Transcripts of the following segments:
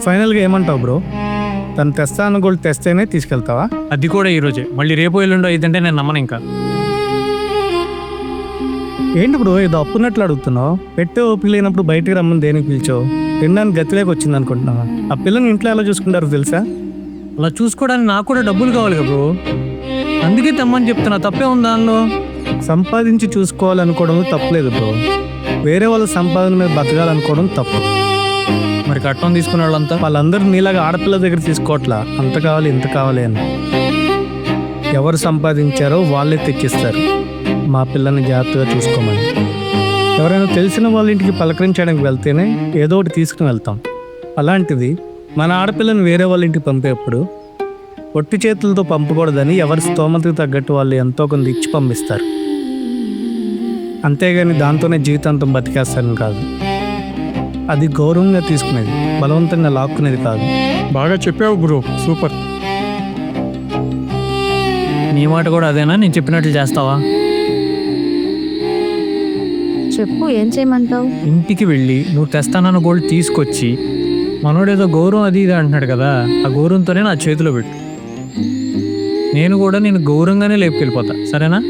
ఫైనల్గా ఏమంటావు బ్రో? తను తెస్తా అన్న గోల్డ్ తెస్తేనే తీసుకెళ్తావా? అది కూడా ఈరోజే, మళ్ళీ రేపు ఎల్లుండో ఇదంటే నేను నమ్మను ఇంకా. ఏంటి బ్రో ఏదో అప్పున్నట్లు అడుగుతున్నావు? పెట్టే ఓపిక లేనప్పుడు బయటికి రమ్మని దేనికి పిలిచావు? తినడానికి గతిలోకి వచ్చింది అనుకుంటున్నావా? ఆ పిల్లని ఇంట్లో ఎలా చూసుకుంటారో తెలుసా? అలా చూసుకోవడానికి నాకు కూడా డబ్బులు కావాలి కదా బ్రో, అందుకే తెమ్మని చెప్తున్నా. తప్పే ఉంది దానిలో? సంపాదించి చూసుకోవాలనుకోవడం తప్పలేదు బ్రో, వేరే వాళ్ళ సంపాదన మీద బతకాలనుకోవడం తప్పు. మరి కట్నం తీసుకునే వాళ్ళంతా వాళ్ళందరూ నీలాగా ఆడపిల్ల దగ్గర తీసుకోవట్లా అంత కావాలి ఇంత కావాలి అని. ఎవరు సంపాదించారో వాళ్ళే తెచ్చిస్తారు. మా పిల్లని జాగ్రత్తగా చూసుకోమని. ఎవరైనా తెలిసిన వాళ్ళ ఇంటికి పలకరించడానికి వెళ్తేనే ఏదో ఒకటి తీసుకుని వెళ్తాం. అలాంటిది మన ఆడపిల్లని వేరే వాళ్ళ ఇంటికి పంపేప్పుడు ఒట్టి చేతులతో పంపకూడదని ఎవరి స్తోమతకు తగ్గట్టు వాళ్ళు ఎంతో కొంత ఇచ్చి పంపిస్తారు. అంతేగాని దాంతోనే జీవితాంతం బతికేస్తారని కాదు. అది గౌరవంగా తీసుకునేది, బలవంతంగా లాక్కునేది కాదు. బాగా చెప్పావు బ్రో, సూపర్. నీ మాట కూడా అదేనా? నేను చెప్పినట్లు చేస్తావా? చెప్పు, ఏం చేయమంటావు? ఇంటికి వెళ్ళి నువ్వు తెస్తానన్న గోల్డ్ తీసుకొచ్చి, మనోడేదో గౌరవం అది ఇది అంటున్నాడు కదా, ఆ గౌరవంతోనే నా చేతిలో పెట్టు. నేను కూడా నేను గౌరవంగానే లేపుకెళ్ళిపోతా, సరేనా?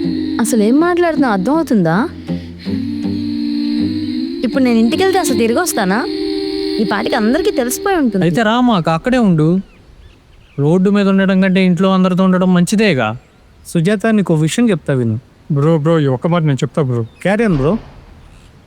అసలు ఏం మాట్లాడుతున్నా అర్థం అవుతుందా? ఇప్పుడు నేను ఇంటికి వెళ్తే అసలు తిరిగి వస్తానా? ఈ పాటికి అందరికీ తెలిసిపోయి ఉంటుంది. అయితే రా, మాకు అక్కడే ఉండు. రోడ్డు మీద ఉండడం కంటే ఇంట్లో అందరితో ఉండడం మంచిదేగా. సుజాత, నీకు విషయం చెప్తా విను. బ్రో ఈ ఒక్క మాట నేను చెప్తా బ్రో. Carry on bro.